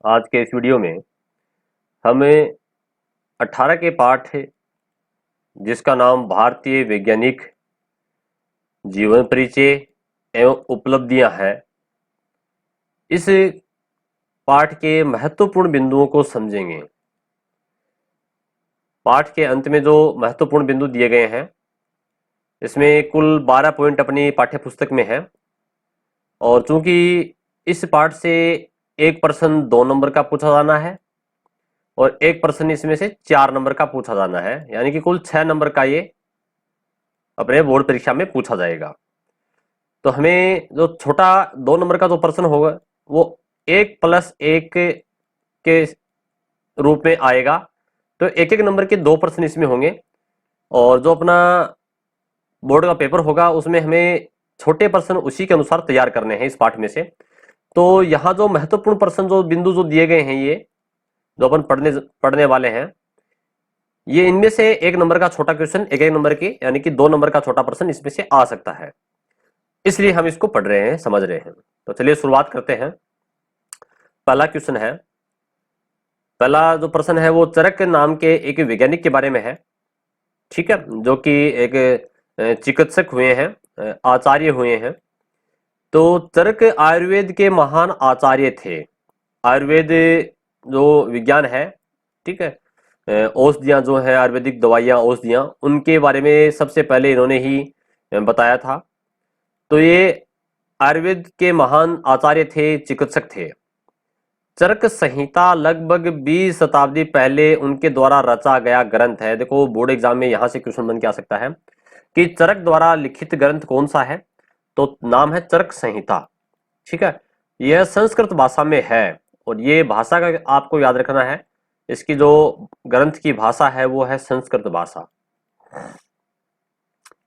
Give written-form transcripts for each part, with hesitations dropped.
आज के इस वीडियो में हमें 18 के पाठ है जिसका नाम भारतीय वैज्ञानिक जीवन परिचय एवं उपलब्धियां है। इस पाठ के महत्वपूर्ण बिंदुओं को समझेंगे। पाठ के अंत में जो महत्वपूर्ण बिंदु दिए गए हैं इसमें कुल 12 पॉइंट अपनी पाठ्य पुस्तक में है और चूंकि इस पाठ से एक प्रश्न 2 नंबर का पूछा जाना है और एक प्रश्न इसमें से 4 नंबर का पूछा जाना है, यानी कि कुल 6 नंबर का ये अपने बोर्ड परीक्षा में पूछा जाएगा। तो हमें जो छोटा 2 नंबर का जो प्रश्न होगा वो 1+1 के रूप में आएगा। तो एक एक नंबर के 2 प्रश्न इसमें होंगे और जो अपना बोर्ड का पेपर होगा उसमें हमें छोटे प्रश्न उसी के अनुसार तैयार करने हैं इस पाठ में से। तो यहाँ जो महत्वपूर्ण प्रश्न जो बिंदु जो दिए गए हैं ये जो अपन पढ़ने वाले हैं, ये इनमें से 1 नंबर का छोटा क्वेश्चन एक नंबर के यानी कि 2 नंबर का छोटा प्रश्न इसमें से आ सकता है, इसलिए हम इसको पढ़ रहे हैं, समझ रहे हैं। तो चलिए शुरुआत करते हैं। पहला क्वेश्चन है, पहला जो प्रश्न है वो चरक नाम के एक वैज्ञानिक के बारे में है, ठीक है, जो कि एक चिकित्सक हुए हैं, आचार्य हुए हैं। तो चरक आयुर्वेद के महान आचार्य थे। आयुर्वेद जो विज्ञान है, ठीक है, औषधियां जो है आयुर्वेदिक दवाइयां औषधियां उनके बारे में सबसे पहले इन्होंने ही बताया था। तो ये आयुर्वेद के महान आचार्य थे, चिकित्सक थे। चरक संहिता लगभग 20 शताब्दी पहले उनके द्वारा रचा गया ग्रंथ है। देखो बोर्ड एग्जाम में यहां से क्वेश्चन बन के आ सकता है कि चरक द्वारा लिखित ग्रंथ कौन सा है, तो नाम है चरक संहिता, ठीक है। यह संस्कृत भाषा में है और ये भाषा का आपको याद रखना है, इसकी जो ग्रंथ की भाषा है वो है संस्कृत भाषा।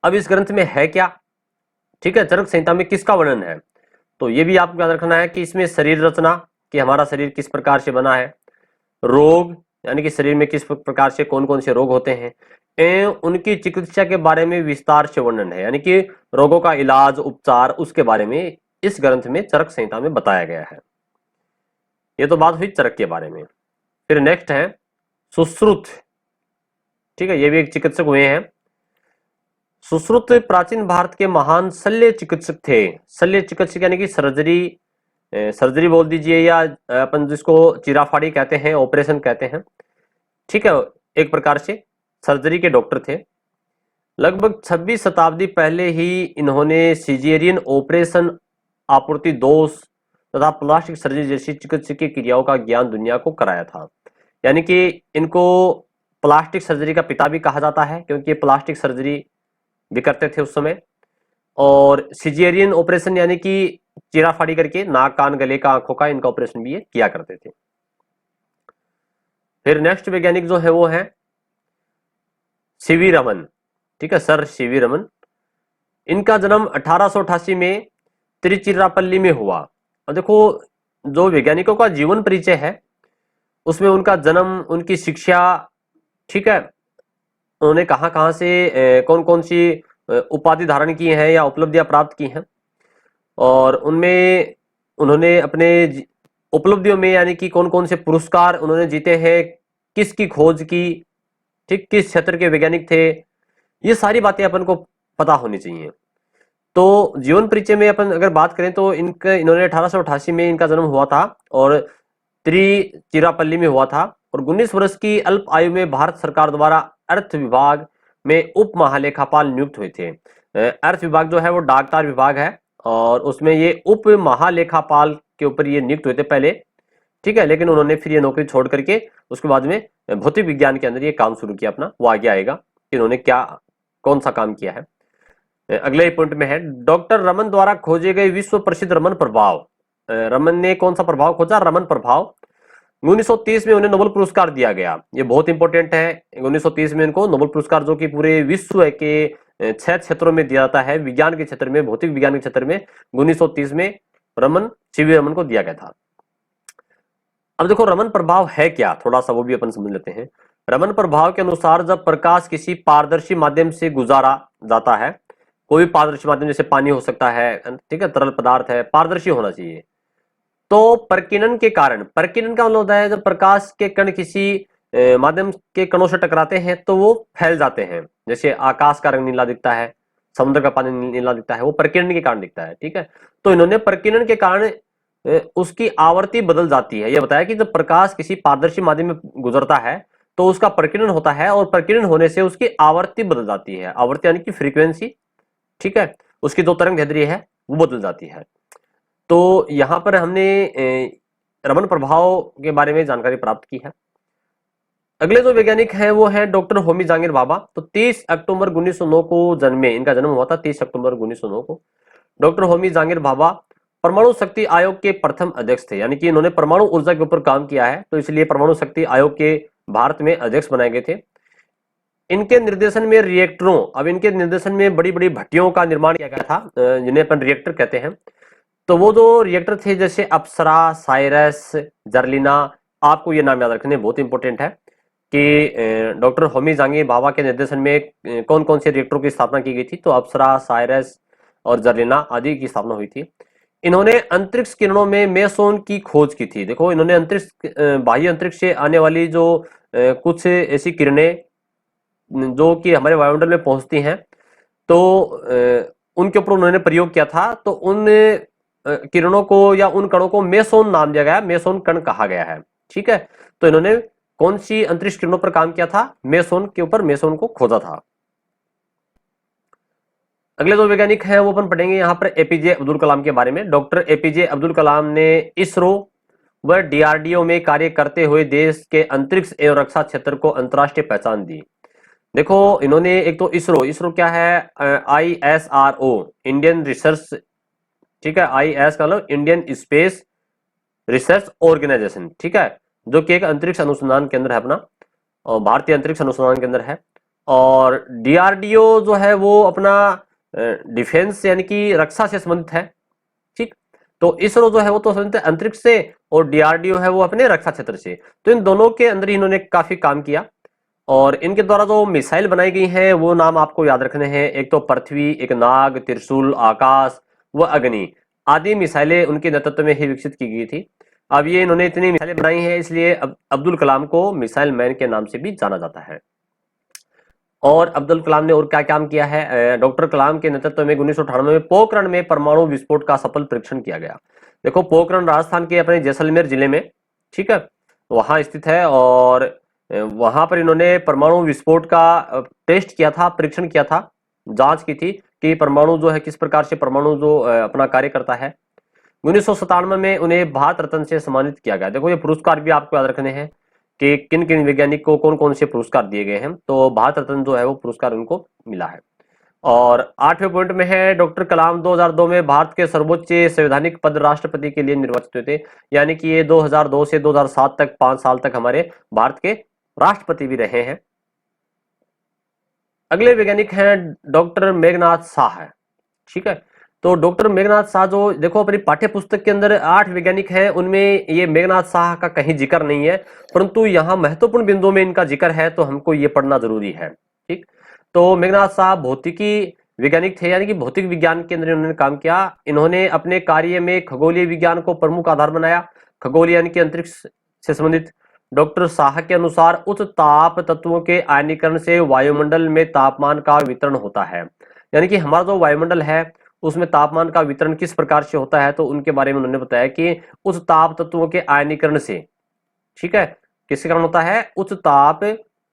अब इस ग्रंथ में है क्या, ठीक है, चरक संहिता में किसका वर्णन है, तो ये भी आपको याद रखना है कि इसमें शरीर रचना कि हमारा शरीर किस प्रकार से बना है, रोग यानी कि शरीर में किस प्रकार से कौन कौन से रोग होते हैं एवं उनकी चिकित्सा के बारे में विस्तार से वर्णन है, यानी कि रोगों का इलाज उपचार उसके बारे में इस ग्रंथ में चरक संहिता में बताया गया है। ये तो बात हुई चरक के बारे में। फिर नेक्स्ट है सुश्रुत, ठीक है, ये भी एक चिकित्सक हुए हैं। सुश्रुत प्राचीन भारत के महान शल्य चिकित्सक थे। शल्य चिकित्सक यानी कि सर्जरी बोल दीजिए या अपन जिसको चिराफाड़ी कहते हैं, ऑपरेशन कहते हैं, ठीक है, एक प्रकार से सर्जरी के डॉक्टर थे। लगभग 26 शताब्दी पहले ही इन्होंने सिजेरियन ऑपरेशन, आपूर्ति दोष तथा प्लास्टिक सर्जरी जैसी चिकित्सकीय क्रियाओं का ज्ञान दुनिया को कराया था। यानी कि इनको प्लास्टिक सर्जरी का पिता भी कहा जाता है क्योंकि प्लास्टिक सर्जरी भी करते थे उस समय। और सिजेरियन ऑपरेशन यानी कि चीराफाड़ी करके नाक कान गले का आंखों का इनका ऑपरेशन भी ये किया करते थे। फिर नेक्स्ट वैज्ञानिक जो है वो है सीवी रमन, ठीक है, सर सीवी रमन। इनका जन्म 1888 में तिरुचिरापल्ली में हुआ। और देखो जो वैज्ञानिकों का जीवन परिचय है उसमें उनका जन्म, उनकी शिक्षा, ठीक है, उन्होंने कहां कहां से कौन कौन सी उपाधि धारण की हैं या उपलब्धियां प्राप्त की हैं और उनमें उन्होंने अपने उपलब्धियों में यानी कि कौन कौन से पुरस्कार उन्होंने जीते हैं, किसकी खोज की, ठीक, किस क्षेत्र के वैज्ञानिक थे, ये सारी बातें अपन को पता होनी चाहिए। तो जीवन परिचय में अपन अगर बात करें तो इन्होंने 1888 में इनका जन्म हुआ था और तिरुचिरापल्ली में हुआ था और 19 वर्ष की अल्प आयु में भारत सरकार द्वारा अर्थ विभाग में उप महालेखापाल नियुक्त हुए थे। अर्थ विभाग जो है वो डाकतार विभाग है और उसमें ये उप महालेखापाल के ऊपर ये नियुक्त हुए थे पहले, ठीक है, लेकिन उन्होंने फिर ये नौकरी छोड़ करके उसके बाद में भौतिक विज्ञान के अंदर ये काम शुरू किया अपना। वो आगे आएगा कि इन्होंने क्या कौन सा काम किया है। अगले पॉइंट में है डॉक्टर रमन द्वारा खोजे गए विश्व प्रसिद्ध रमन प्रभाव। रमन ने कौन सा प्रभाव खोजा, रमन प्रभाव। 1930 में उन्हें नोबेल पुरस्कार दिया गया, ये बहुत इंपॉर्टेंट है। 1930 में इनको नोबेल पुरस्कार जो कि पूरे विश्व के 6 क्षेत्रों में दिया जाता है, विज्ञान के क्षेत्र में, भौतिक विज्ञान के क्षेत्र में 1930 में रमन, सीवी रमन को दिया गया था। अब देखो रमन प्रभाव है क्या, थोड़ा सा वो भी अपन समझ लेते हैं। रमन प्रभाव के अनुसार जब प्रकाश किसी पारदर्शी माध्यम से गुजारा जाता है, कोई पारदर्शी माध्यम जैसे पानी हो सकता है, ठीक है, तरल पदार्थ है, पारदर्शी होना चाहिए, तो प्रकीर्णन के कारण, प्रकीर्णन का मतलब होता है जब प्रकाश के कण किसी माध्यम के कणों से टकराते हैं तो वो फैल जाते हैं। जैसे आकाश का रंग नीला दिखता है, समुद्र का पानी नीला दिखता है, वो प्रकीर्णन के कारण दिखता है। ठीक है, तो इन्होंने प्रकीर्णन के कारण उसकी आवर्ती बदल जाती है। यह बताया कि जब प्रकाश किसी पारदर्शी माध्यम में गुजरता है तो उसका प्रकीर्णन होता है, और प्रकीर्णन होने से उसकी आवर्ती बदल जाती है। आवर्ती यानी कि फ्रीक्वेंसी। ठीक है, उसकी जो तरंग दैर्ध्य है वो बदल जाती है। तो यहां पर हमने रमन प्रभाव के बारे में जानकारी प्राप्त की है। अगले जो वैज्ञानिक हैं वो हैं डॉक्टर होमी जहांगीर भाभा। तो 30 अक्टूबर 1909 को जन्मे, इनका जन्म हुआ था 30 अक्टूबर 1909 को। डॉक्टर होमी जहांगीर भाभा परमाणु शक्ति आयोग के प्रथम अध्यक्ष थे, यानी कि इन्होंने परमाणु ऊर्जा के ऊपर काम किया है, तो इसलिए परमाणु शक्ति आयोग के भारत में अध्यक्ष बनाए गए थे। इनके निर्देशन में रिएक्टरों, अब इनके निर्देशन में बड़ी बड़ी भट्टियों का निर्माण किया गया था, जिन्हें अपन रिएक्टर कहते हैं। तो वो जो रिएक्टर थे जैसे अप्सरा, साइरस, जर्लिना, आपको ये नाम याद रखने बहुत इंपॉर्टेंट है कि डॉक्टर होमी जहांगीर भाभा के निर्देशन में कौन कौन से रिएक्टरों की स्थापना की गई थी। तो अप्सरा, साइरस और जर्लिना आदि की स्थापना हुई थी। इन्होंने अंतरिक्ष किरणों में मेसोन की खोज की थी। देखो, इन्होंने अंतरिक्ष, बाह्य अंतरिक्ष से आने वाली जो कुछ ऐसी किरणें जो कि हमारे वायुमंडल में पहुंचती हैं, तो उनके ऊपर उन्होंने प्रयोग किया था। तो उन किरणों को या उन कणों को मेसोन नाम दिया गया, मेसोन कण कहा गया है। ठीक है, तो इन्होंने कौन सी अंतरिक्ष किरणों पर काम किया था? मेसोन के ऊपर, मेसोन को खोजा था। अगले जो वैज्ञानिक हैं वो अपन पढ़ेंगे यहाँ पर एपीजे अब्दुल कलाम के बारे में। डॉक्टर एपीजे अब्दुल कलाम ने इसरो व डीआरडीओ में कार्य करते हुए देश के अंतरिक्ष एवं रक्षा क्षेत्र को अंतर्राष्ट्रीय पहचान दी। देखो, इन्होंने एक तो इसरो, इसरो क्या है? ISRO, इंडियन रिसर्च, ठीक है, IS का मतलब इंडियन स्पेस रिसर्च ऑर्गेनाइजेशन। ठीक है, जो कि एक अंतरिक्ष अनुसंधान केंद्र है अपना, और भारतीय अंतरिक्ष अनुसंधान केंद्र है। और डीआरडीओ जो है वो अपना डिफेंस यानी कि रक्षा से संबंधित है। ठीक, तो इसरो जो है वो तो संबंधित है अंतरिक्ष से, और डीआरडीओ है वो अपने रक्षा क्षेत्र से। तो इन दोनों के अंदर इन्होंने काफी काम किया, और इनके द्वारा जो मिसाइल बनाई गई हैं वो नाम आपको याद रखने हैं। एक तो पृथ्वी, एक नाग, त्रिशूल, आकाश व अग्नि आदि मिसाइलें उनके नेतृत्व में ही विकसित की गई थी। अब ये इन्होंने इतनी मिसाइलें बनाई हैं, इसलिए अब्दुल कलाम को मिसाइल मैन के नाम से भी जाना जाता है। और अब्दुल कलाम ने और क्या काम किया है? डॉक्टर कलाम के नेतृत्व में 1998 में पोखरण में परमाणु विस्फोट का सफल परीक्षण किया गया। देखो, पोखरण राजस्थान के अपने जैसलमेर जिले में, ठीक है, वहां स्थित है। और वहां पर इन्होंने परमाणु विस्फोट का टेस्ट किया था, परीक्षण किया था, जांच की थी कि परमाणु जो है किस प्रकार से परमाणु जो अपना कार्य करता है। 1997 में उन्हें भारत रत्न से सम्मानित किया गया। देखो, ये पुरस्कार भी आपको याद रखने हैं कि किन किन वैज्ञानिक को कौन कौन से पुरस्कार दिए गए हैं। तो भारत रत्न जो है वो पुरस्कार उनको मिला है। और 8वें पॉइंट में है, डॉक्टर कलाम 2002 में भारत के सर्वोच्च संवैधानिक पद राष्ट्रपति के लिए निर्वाचित हुए थे। यानी कि ये 2002 से 2007 तक 5 साल तक हमारे भारत के राष्ट्रपति भी रहे हैं। अगले वैज्ञानिक हैं डॉक्टर मेघनाथ शाह है। ठीक है, तो डॉक्टर मेघनाथ शाह जो, देखो, अपनी पाठ्य पुस्तक के अंदर 8 वैज्ञानिक हैं, उनमें ये मेघनाथ शाह का कहीं जिक्र नहीं है, परंतु यहाँ महत्वपूर्ण बिंदुओं में इनका जिक्र है, तो हमको ये पढ़ना जरूरी है। ठीक, तो मेघनाथ शाह भौतिकी वैज्ञानिक थे, यानी कि भौतिक विज्ञान के अंदर इन्होंने काम किया। इन्होंने अपने कार्य में खगोलीय विज्ञान को प्रमुख आधार बनाया, खगोलीय यानी कि अंतरिक्ष से संबंधित। डॉक्टर शाह के अनुसार उच्च ताप तत्वों के आयनीकरण से वायुमंडल में तापमान का वितरण होता है। यानी कि हमारा जो वायुमंडल है उसमें तापमान का वितरण किस प्रकार से होता है, तो उनके बारे में उन्होंने बताया कि उच्च ताप तत्वों के आयनीकरण से, ठीक है, किसके कारण होता है? उच्च ताप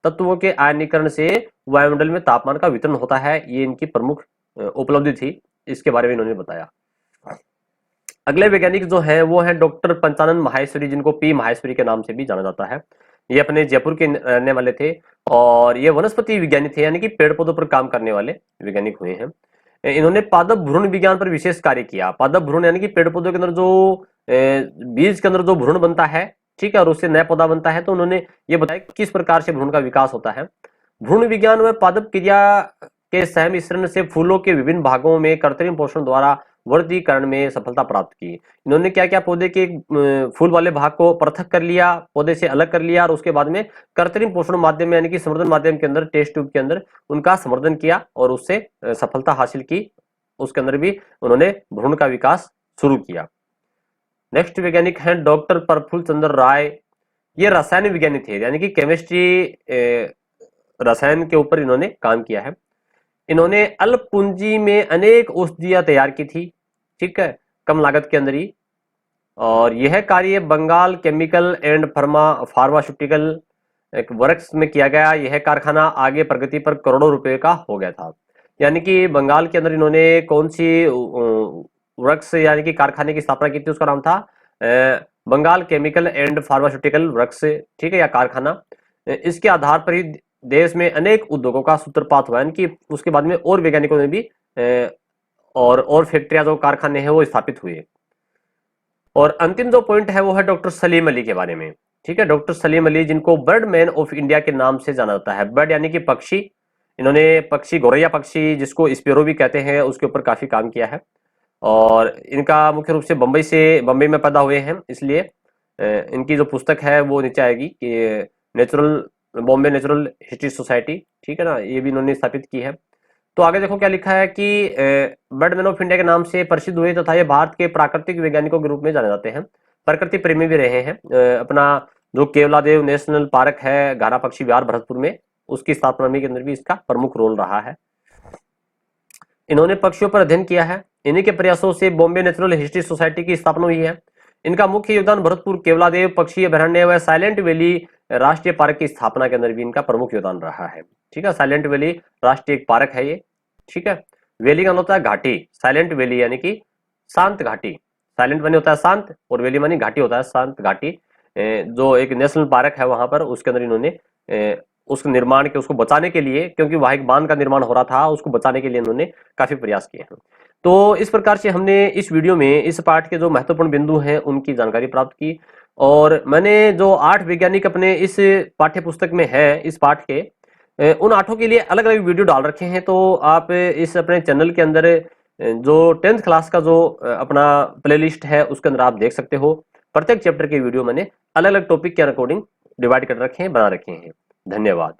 तत्वों के आयनीकरण से वायुमंडल में तापमान का वितरण होता है। ये इनकी प्रमुख उपलब्धि थी, इसके बारे में इन्होंने बताया। अगले वैज्ञानिक जो है वो है डॉक्टर पंचानन माहेश्वरी, जिनको पी माहेश्वरी के नाम से भी जाना जाता है। ये अपने जयपुर के रहने वाले थे, और ये वनस्पति विज्ञानी थे, यानी कि पेड़ पौधों पर काम करने वाले वैज्ञानिक हुए हैं। इन्होंने पादप भ्रूण विज्ञान पर विशेष कार्य किया। पादप भ्रूण यानी कि पेड़ पौधों के अंदर जो बीज के अंदर जो भ्रूण बनता है, ठीक है, और उससे नया पौधा बनता है, तो उन्होंने ये बताया किस प्रकार से भ्रूण का विकास होता है। भ्रूण विज्ञान में पादप क्रिया के सहमिश्रण से फूलों के विभिन्न भागों में कृत्रिम पोषण द्वारा वर्गीकरण में सफलता प्राप्त की। इन्होंने क्या क्या, पौधे के फूल वाले भाग को पृथक कर लिया, पौधे से अलग कर लिया, और उसके बाद में कृत्रिम पोषण माध्यम में यानी कि संवर्धन माध्यम के अंदर, टेस्ट ट्यूब के अंदर उनका संवर्धन किया, और उससे सफलता हासिल की। उसके अंदर भी उन्होंने भ्रूण का विकास शुरू किया। नेक्स्ट वैज्ञानिक हैं डॉक्टर प्रफुल्ल चंद्र राय। ये रसायन विज्ञानी थे, यानी कि केमिस्ट्री रसायन के ऊपर इन्होंने काम किया है। इन्होंने अल्प पूंजी में अनेक औषधियां तैयार की थी, ठीक है, कम लागत के अंदर ही। और यह कार्य बंगाल केमिकल एंड फार्मास्यूटिकल वर्क्स में किया गया। यह कारखाना आगे प्रगति पर करोड़ों रुपए का हो गया था। यानी कि बंगाल के अंदर इन्होंने कौन सी वर्क्स यानी कि कारखाने की स्थापना की थी, उसका नाम था बंगाल केमिकल एंड फार्मास्यूटिकल वर्क्स, ठीक है, या कारखाना। इसके आधार पर ही देश में अनेक उद्योगों का सूत्रपात हुआ, यानी कि उसके बाद में और वैज्ञानिकों ने भी और फैक्ट्रियां जो कारखाने हैं वो स्थापित हुए। और अंतिम जो पॉइंट है वो है डॉक्टर सलीम अली के बारे में, ठीक है। डॉक्टर सलीम अली, जिनको बर्ड मैन ऑफ इंडिया के नाम से जाना जाता है। बर्ड यानी कि पक्षी, इन्होंने पक्षी, गौरैया पक्षी जिसको स्पेरो भी कहते हैं, उसके ऊपर काफी काम किया है। और इनका मुख्य रूप से बम्बई में पैदा हुए हैं, इसलिए इनकी जो पुस्तक है वो नीचे आएगी कि बॉम्बे नेचुरल हिस्ट्री सोसाइटी, ठीक है ना, ये भी इन्होंने स्थापित की है। तो आगे देखो क्या लिखा है कि बर्ड मैन ऑफ इंडिया के नाम से प्रसिद्ध हुए तथा ये भारत के प्राकृतिक वैज्ञानिकों के रूप में जाने जाते हैं। प्रकृति प्रेमी भी रहे हैं। अपना जो केवलादेव नेशनल पार्क है घाना पक्षी विहार भरतपुर में, उसकी स्थापना में के अंदर भी इसका प्रमुख रोल रहा है। इन्होंने पक्षियों पर अध्ययन किया है। इन्हीं के प्रयासों से बॉम्बे नेचुरल हिस्ट्री सोसाइटी की स्थापना हुई है। इनका मुख्य योगदान भरतपुर केवलादेव पक्षी अभयारण्य व साइलेंट वैली राष्ट्रीय पार्क की स्थापना के अंदर भी इनका प्रमुख योगदान रहा है, ठीक है। साइलेंट वैली राष्ट्रीय एक पार्क है ये, ठीक है। वैली का होता है घाटी, साइलेंट वैली यानी कि शांत घाटी। साइलेंट मानी होता है शांत, और वैली मानी घाटी होता है, शांत घाटी। जो एक नेशनल पार्क है वहां पर, उसके अंदर इन्होंने उस निर्माण के, उसको बचाने के लिए, क्योंकि वहां एक बांध का निर्माण हो रहा था, उसको बचाने के लिए इन्होंने काफी प्रयास किए हैं। तो इस प्रकार से हमने इस वीडियो में इस पाठ के जो महत्वपूर्ण बिंदु हैं उनकी जानकारी प्राप्त की। और मैंने जो 8 वैज्ञानिक अपने इस पाठ्य पुस्तक में है, इस पाठ के, उन 8 के लिए अलग अलग वीडियो डाल रखे हैं। तो आप इस अपने चैनल के अंदर जो 10th क्लास का जो अपना प्लेलिस्ट है उसके अंदर आप देख सकते हो। प्रत्येक चैप्टर के वीडियो मैंने अलग अलग टॉपिक के अकॉर्डिंग डिवाइड कर रखे हैं, बना रखे हैं। धन्यवाद।